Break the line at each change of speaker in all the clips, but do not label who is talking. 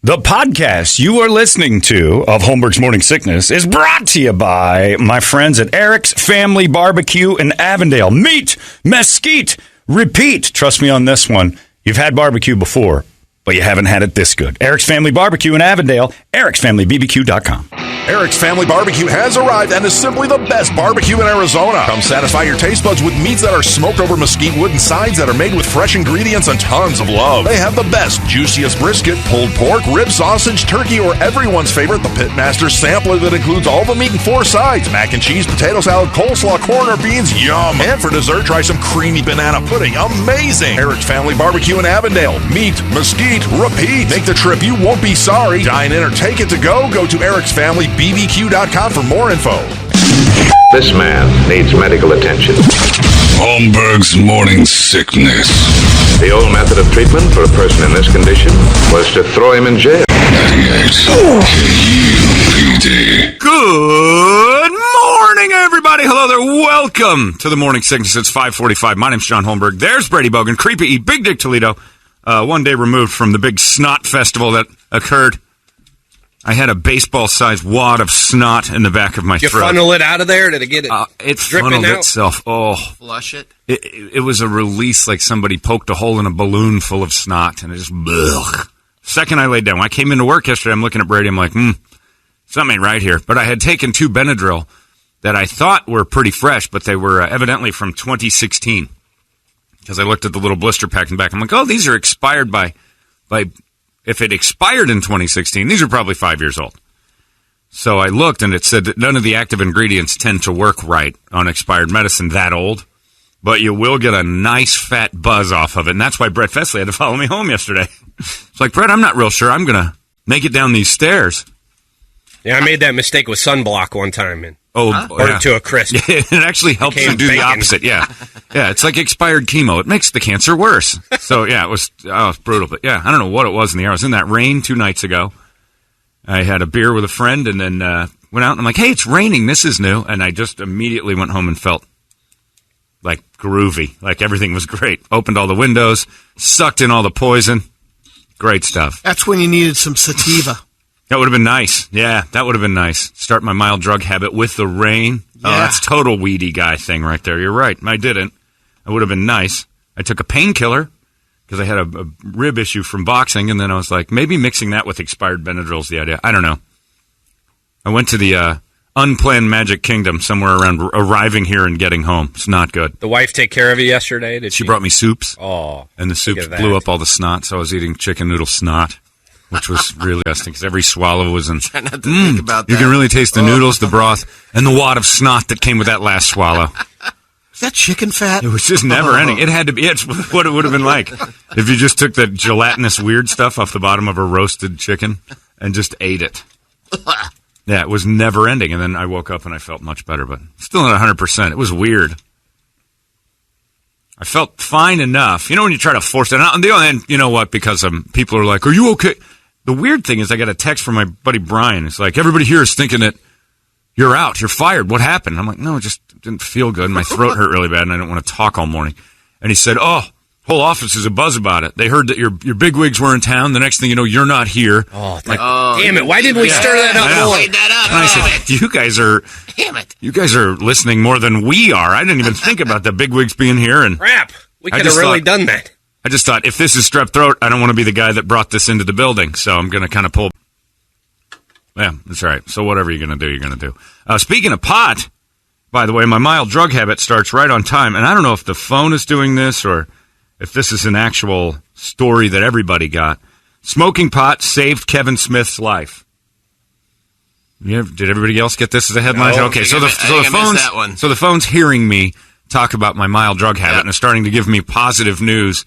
The podcast you are listening to of Holmberg's Morning Sickness is brought to you by my friends at Eric's Family Barbecue in Avondale. Meet, mesquite, repeat. Trust me on this one. You've had barbecue before, but you haven't had it this good. Eric's Family Barbecue in Avondale, ericsfamilybbq.com.
Eric's Family Barbecue has arrived and is simply the best barbecue in Arizona. Come satisfy your taste buds with meats that are smoked over mesquite wood and sides that are made with fresh ingredients and tons of love. They have the best, juiciest brisket, pulled pork, rib sausage, turkey, or everyone's favorite, the Pitmaster sampler that includes all the meat and 4 sides, mac and cheese, potato salad, coleslaw, corn, or beans, yum. And for dessert, try some creamy banana pudding, amazing. Eric's Family Barbecue in Avondale. Meat, mesquite, repeat. Make the trip, you won't be sorry. Dine in or take it to go. Go to ericsfamilybbq.com for more info.
This man needs medical attention.
Holmberg's Morning Sickness.
The old method of treatment for a person in this condition was to throw him in jail.
98 KUPD.
Good morning, everybody. Hello there. Welcome to the Morning Sickness. It's 5:45. My name's John Holmberg. There's Brady Bogan, Creepy E, Big Dick Toledo. 1 day removed from the big snot festival that occurred. I had a baseball-sized wad of snot in the back of my throat.
Did you funnel it out of there? Did it get it
it
dripping
funneled
out?
itself. Oh.
Flush it?
It was a release like somebody poked a hole in a balloon full of snot, and it just... Blech. Second I laid down. When I came into work yesterday, I'm looking at Brady. I'm like, something ain't right here. But I had taken 2 Benadryl that I thought were pretty fresh, but they were evidently from 2016. Because I looked at the little blister pack in the back. I'm like, oh, these are expired by if it expired in 2016, these are probably 5 years old. So I looked, and it said that none of the active ingredients tend to work right on expired medicine that old, but you will get a nice fat buzz off of it, and that's why Brett Fesley had to follow me home yesterday. It's like, Brett, I'm not real sure I'm going to make it down these stairs.
Yeah, I made that mistake with sunblock one time, and
burnt
it to a crisp.
Yeah, it actually helps you do the opposite, yeah. Yeah, it's like expired chemo. It makes the cancer worse. So, yeah, it was brutal. But, yeah, I don't know what it was in the air. I was in that rain 2 nights ago. I had a beer with a friend and then went out, and I'm like, hey, it's raining. This is new. And I just immediately went home and felt like groovy, like everything was great. Opened all the windows, sucked in all the poison. Great stuff.
That's when you needed some sativa.
That would have been nice. Yeah, that would have been nice. Start my mild drug habit with the rain. Yeah. Oh, that's total weedy guy thing right there. You're right. I didn't. It would have been nice. I took a painkiller because I had a rib issue from boxing, and then I was like, maybe mixing that with expired Benadryl's the idea. I don't know. I went to the unplanned Magic Kingdom somewhere around arriving here and getting home. It's not good.
The wife take care of you yesterday? Did she
brought me soups.
Oh,
and the soups blew up all the snot, so I was eating chicken noodle snot. Which was really disgusting because every swallow was in.
Try not to think about that.
You can really taste the noodles, the broth, and the wad of snot that came with that last swallow.
Is that chicken fat?
It was just never ending. It had to be. It's what it would have been like if you just took the gelatinous weird stuff off the bottom of a roasted chicken and just ate it. Yeah, it was never ending. And then I woke up and I felt much better, but still not 100%. It was weird. I felt fine enough. You know when you try to force it. And on the other hand, you know what? Because people are like, are you okay? The weird thing is I got a text from my buddy Brian. It's like, everybody here is thinking that you're out. You're fired. What happened? I'm like, no, it just didn't feel good. My throat hurt really bad, and I didn't want to talk all morning. And he said, whole office is abuzz about it. They heard that your bigwigs were in town. The next thing you know, you're not here.
Oh, damn it. Why didn't we stir that up more?
And I said, you guys are listening more than we are. I didn't even think about the bigwigs being here. And
crap. We could have really done that.
I just thought, if this is strep throat, I don't want to be the guy that brought this into the building. So I'm going to kind of pull. Yeah, that's all right. So whatever you're going to do, you're going to do. Speaking of pot, by the way, my mild drug habit starts right on time. And I don't know if the phone is doing this or if this is an actual story that everybody got. Smoking pot saved Kevin Smith's life. Did everybody else get this as a headline?
No,
okay, so the phone's hearing me talk about my mild drug habit and is starting to give me positive news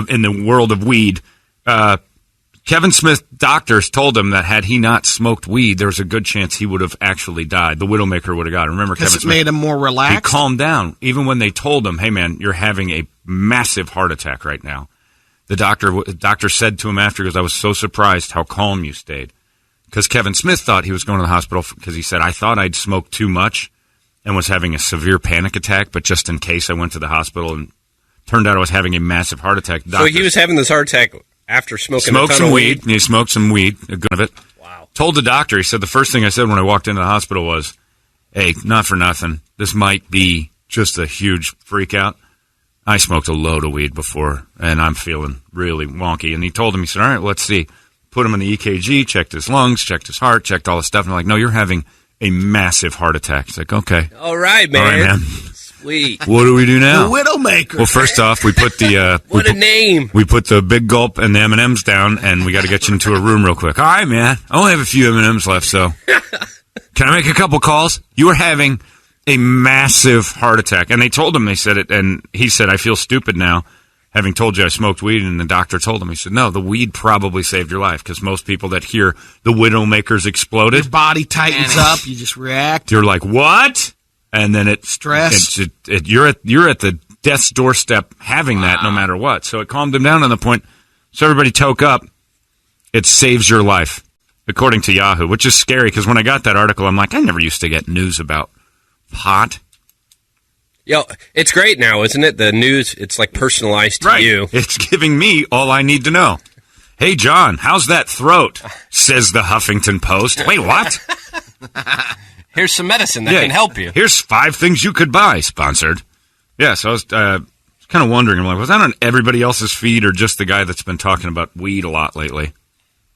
in the world of weed. Kevin Smith doctors told him that had he not smoked weed, there was a good chance he would have actually died. The Widowmaker would have got it. Remember, Kevin Smith
made him more relaxed.
He calmed down, even when they told him, "Hey, man, you're having a massive heart attack right now." The doctor said to him after, because I was so surprised how calm you stayed, because Kevin Smith thought he was going to the hospital because he said, "I thought I'd smoked too much and was having a severe panic attack, but just in case I went to the hospital and turned out I was having a massive heart attack."
So he was having this heart attack After smoking
Smoked
a ton
some
of
weed. He smoked some weed, a good of it.
Wow.
Told the doctor, he said the first thing I said when I walked into the hospital was, hey, not for nothing, this might be just a huge freak out. I smoked a load of weed before, and I'm feeling really wonky. And he told him, he said, all right, let's see. Put him in the EKG, checked his lungs, checked his heart, checked all the stuff. And I'm like, no, you're having a massive heart attack. He's like, okay.
All right, man.
All right, man.
Sweet.
What do we do now?
The Widowmaker.
Well, first off, we put the
What a name.
we put the big gulp and the M&Ms down, and we got to get you into a room real quick. All right, man. I only have a few M&Ms left, so can I make a couple calls? You are having a massive heart attack, and they told him, they said it, and he said, I feel stupid now, having told you I smoked weed, and the doctor told him, he said, no, the weed probably saved your life, because most people that hear the Widowmakers exploded,
Your body tightens up. You just react.
you're like, what? And then it
Stress.
you're at the death's doorstep having that no matter what. So it calmed him down on the point. So everybody toke up. It saves your life, according to Yahoo, which is scary because when I got that article, I'm like, I never used to get news about pot.
Yo, it's great now, isn't it? The news, it's like personalized to you.
It's giving me all I need to know. Hey, John, how's that throat? Says the Huffington Post. Wait, what?
Here's some medicine that can help you.
Here's 5 things you could buy, sponsored. Yeah, so I was kind of wondering, I'm like, was that on everybody else's feed or just the guy that's been talking about weed a lot lately?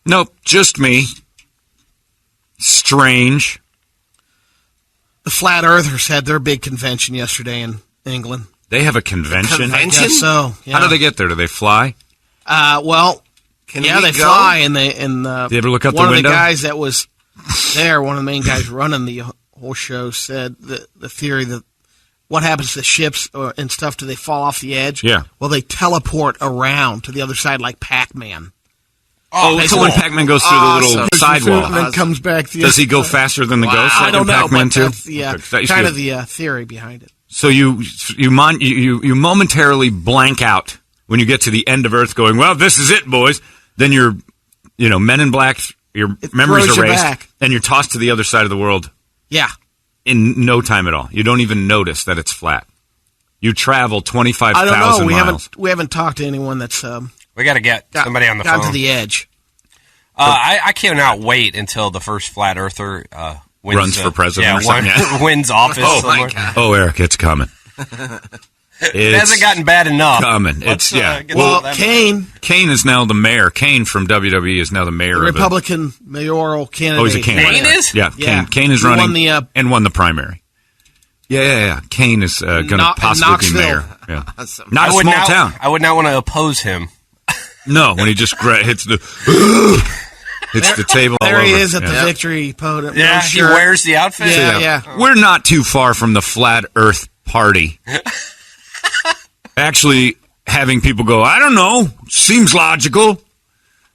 Nope, just me. Strange.
The Flat Earthers had their big convention yesterday in England.
They have a convention?
I guess so. Yeah.
How do they get there? Do they fly?
Well,
Can
yeah,
we
they
go?
fly, and
Did you ever look out the
one of
window?
the guys that was there, one of the main guys running the whole show, said the theory that what happens to ships and stuff, do they fall off the edge?
Yeah.
Well, they teleport around to the other side like Pac-Man.
Oh, so when Pac-Man goes through the little
Awesome.
sidewall,
And then comes back.
does he go faster than the ghost?
I
like
don't
in
know,
Pac-Man
but
too?
that's
That used to
kind
be-
of the theory behind it.
So you momentarily blank out when you get to the end of Earth going, well, this is it, boys. Then you're, Men in Black, your memories
throws you
erased,
back.
and you're tossed to the other side of the world
Yeah.
in no time at all. You don't even notice that it's flat. You travel
I don't
25,000
know.
miles.
We haven't talked to anyone that's
We got to get somebody on the
gone
phone.
to the edge.
I cannot wait until the first flat earther wins,
Runs for president or something,
wins office.
Oh,
somewhere.
Oh, Eric, it's coming.
It hasn't gotten bad enough.
coming.
Let's,
It's,
get
Well,
that-
Kane,
Kane is now the mayor. Kane from WWE is now the mayor
the
of it.
Republican mayoral candidate.
Oh, he's a candidate.
Kane is?
Yeah,
Yeah.
Kane is
He
running
won the,
and won the primary. Yeah. Kane is going to possibly be
Knoxville.
mayor. Yeah.
Awesome.
Not a
I would
small
not-
town.
I would not want to oppose him.
No, when he just hits the hits the table all
There he
over.
is at
Yeah.
the victory podium.
Yeah,
No
he
shirt.
wears the outfit.
Yeah.
We're not too far from the flat Earth party. Actually, having people go, I don't know, seems logical.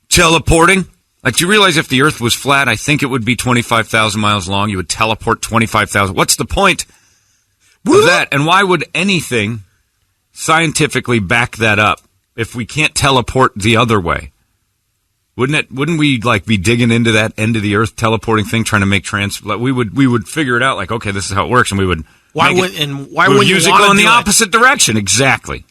Teleporting. Like, do you realize if the Earth was flat, I think it would be 25,000 miles long. You would teleport 25,000. What's the point of that? And why would anything scientifically back that up if we can't teleport the other way? Wouldn't we be digging into that end of the Earth teleporting thing, trying to make we would figure it out, like, okay, this is how it works, and we would
Why
make
would
it-
and why
we would
would you
use it
wanna
going the
do it?
opposite direction? Exactly.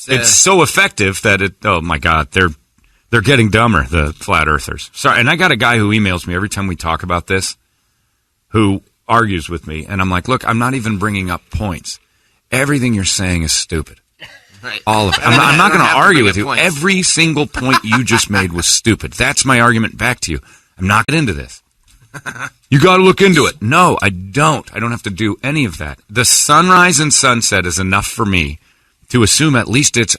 It's so effective that oh my God, they're getting dumber, the flat earthers. Sorry, and I got a guy who emails me every time we talk about this, who argues with me, and I'm like, look, I'm not even bringing up points. Everything you're saying is stupid.
Right.
All of it. I'm not going to
have to
argue
bring
with
up
you.
points.
Every single point you just made was stupid. That's my argument back to you. I'm not getting into this. You got to look into it. No, I don't. I don't have to do any of that. The sunrise and sunset is enough for me to assume at least it's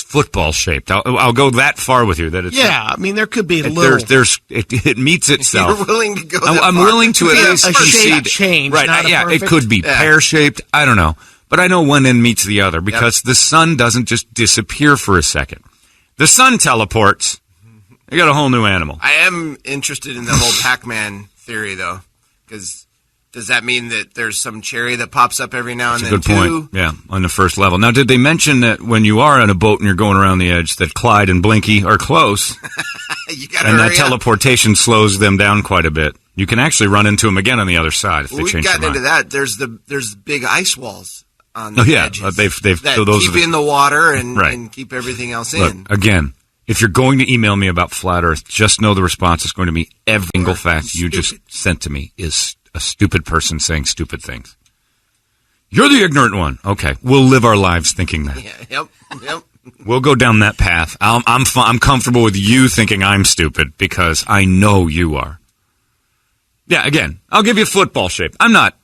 football shaped. I'll go that far with you that it's
Yeah, I mean there could be a little.
it meets itself.
You're willing to go
I'm
far.
willing to at
Yeah,
least
a
concede.
shape change,
Right?
not a
Yeah, it
perfect-
could be pear shaped. I don't know, but I know one end meets the other because the sun doesn't just disappear for a second. The sun teleports. You got a whole new animal.
I am interested in the whole Pac-Man theory, though, because does that mean that there's some cherry that pops up every now and
That's a
then,
good
too?
point. Yeah, on the first level. Now, did they mention that when you are on a boat and you're going around the edge, that Clyde and Blinky are close,
You gotta
and that
hurry up.
teleportation slows them down quite a bit? You can actually run into them again on the other side if they
We've
change their
gotten into
mind.
that. There's big ice walls on the
Oh, yeah.
edges
They've
that
so those
keep
are the-
in the water and,
Right.
and keep everything else
Look,
in.
again, If you're going to email me about flat Earth, just know the response is going to be every single fact you just sent to me is a stupid person saying stupid things. You're the ignorant one. Okay, we'll live our lives thinking that.
Yeah, yep.
We'll go down that path. I'm comfortable with you thinking I'm stupid because I know you are. Yeah, again, I'll give you football shape. I'm not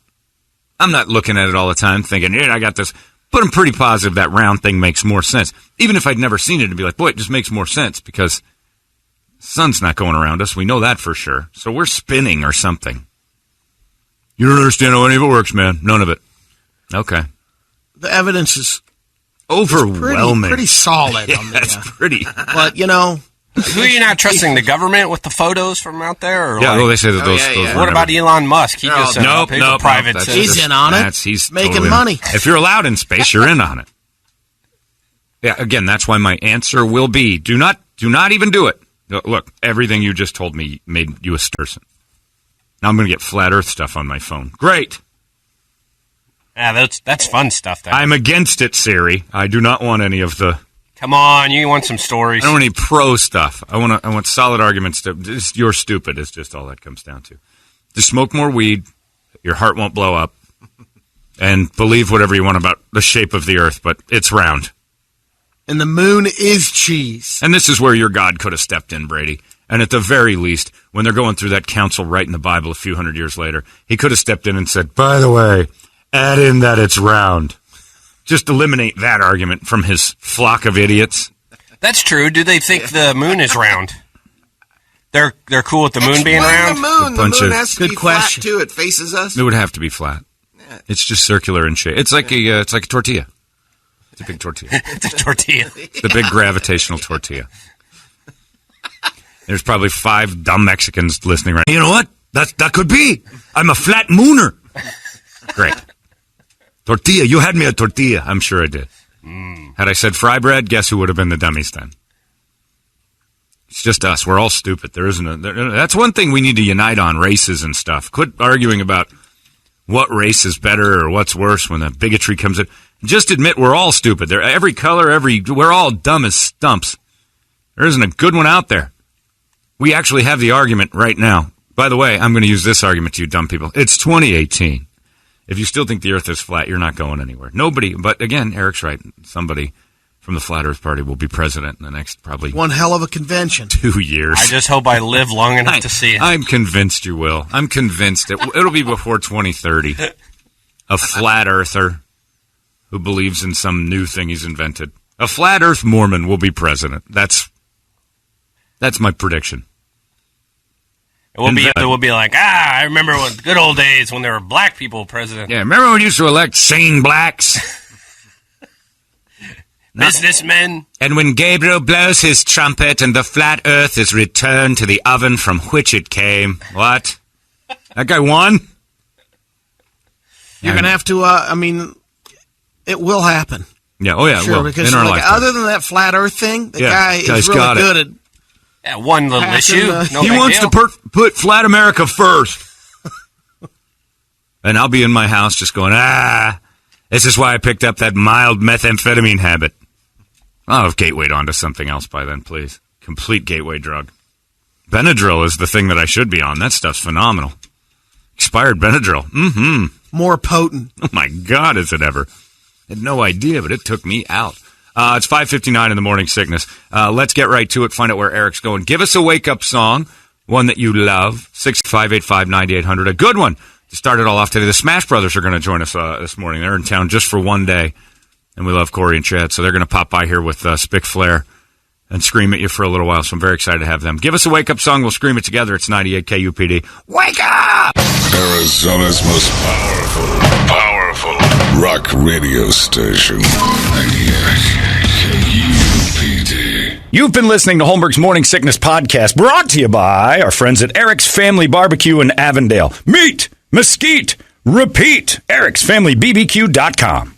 looking at it all the time thinking, yeah, I got this. But I'm pretty positive that round thing makes more sense. Even if I'd never seen it, it'd be like, boy, it just makes more sense because the sun's not going around us. We know that for sure. So we're spinning or something. You don't understand how any of it works, man. None of it. Okay.
The evidence is
overwhelming.
pretty solid.
Yeah,
on the,
it's pretty.
But, you know.
Who are you not trusting? The government with the photos from out there? Or
Yeah,
like,
well, they say that those.
What about Elon Musk? He just set up his private
that's
system.
He's in on it.
He's
making
totally
money.
If you're allowed in space, you're in on it. Yeah, again, that's why my answer will be: do not even do it. Look, everything you just told me made you a person. Now I'm going to get flat Earth stuff on my phone. Great.
Yeah, that's fun stuff.
I'm against it, Siri. I do not want any of the.
Come on, you want some stories?
I don't want any pro stuff. I want solid arguments. You're stupid. Is just all that comes down to. Just smoke more weed. Your heart won't blow up. And believe whatever you want about the shape of the Earth, but it's round.
And the moon is cheese.
And this is where your God could have stepped in, Brady. And at the very least, when they're going through that council right in the Bible a few hundred years later, he could have stepped in and said, by the way, add in that it's round. Just eliminate that argument from his flock of idiots.
That's true. Do they think the moon is round? They're cool with the moon being round?
The moon has to be
question.
flat, too. It faces us.
It would have to be flat. Yeah. It's just circular in shape. It's like a tortilla. It's a big tortilla.
It's a tortilla.
It's the big gravitational tortilla. There's probably 5 dumb Mexicans listening right now. You know what? That could be. I'm a flat mooner. Great. Tortilla. You had me a tortilla. I'm sure I did. Had I said fry bread, guess who would have been the dummies then? It's just us. We're all stupid. That's one thing we need to unite on, races and stuff. Quit arguing about what race is better or what's worse when the bigotry comes in. Just admit we're all stupid. Every color, we're all dumb as stumps. There isn't a good one out there. We actually have the argument right now. By the way, I'm going to use this argument to you dumb people. It's 2018. If you still think the Earth is flat, you're not going anywhere. Nobody, but again, Eric's right. Somebody from the Flat Earth Party will be president in the next probably
one hell of a convention.
2 years.
I just hope I live long enough to see it.
I'm convinced you will. I'm convinced it'll be before 2030. A flat earther who believes in some new thing he's invented. A flat Earth Mormon will be president. That's my prediction.
It will be like, I remember the good old days when there were black people president.
Yeah, remember when we used to elect sane blacks?
Businessmen.
And when Gabriel blows his trumpet and the flat earth is returned to the oven from which it came. What? That guy won?
You're going to have to, it will happen.
Yeah, oh yeah,
sure,
well,
because
in our lifetime.
other than that flat earth thing, the guy is really good at...
Yeah, one little issue.
He wants to put flat America first. And I'll be in my house just going, this is why I picked up that mild methamphetamine habit. I'll have gatewayed onto something else by then, please. Complete gateway drug. Benadryl is the thing that I should be on. That stuff's phenomenal. Expired Benadryl. Mm-hmm.
More potent.
Oh, my God, is it ever. I had no idea, but it took me out. It's 5:59 in the morning sickness. Let's get right to it. Find out where Eric's going. Give us a wake-up song, one that you love. 658-585-9800. A good one to start it all off today. The Smash Brothers are going to join us this morning. They're in town just for one day, and we love Corey and Chad, so they're going to pop by here with Spic Flair and scream at you for a little while, so I'm very excited to have them. Give us a wake-up song. We'll scream it together. It's 98 KUPD. Wake up!
Arizona's most powerful rock radio station. 98 KUPD.
You've been listening to Holmberg's Morning Sickness Podcast, brought to you by our friends at Eric's Family Barbecue in Avondale. Meet, mesquite, repeat. Eric'sFamilyBBQ.com.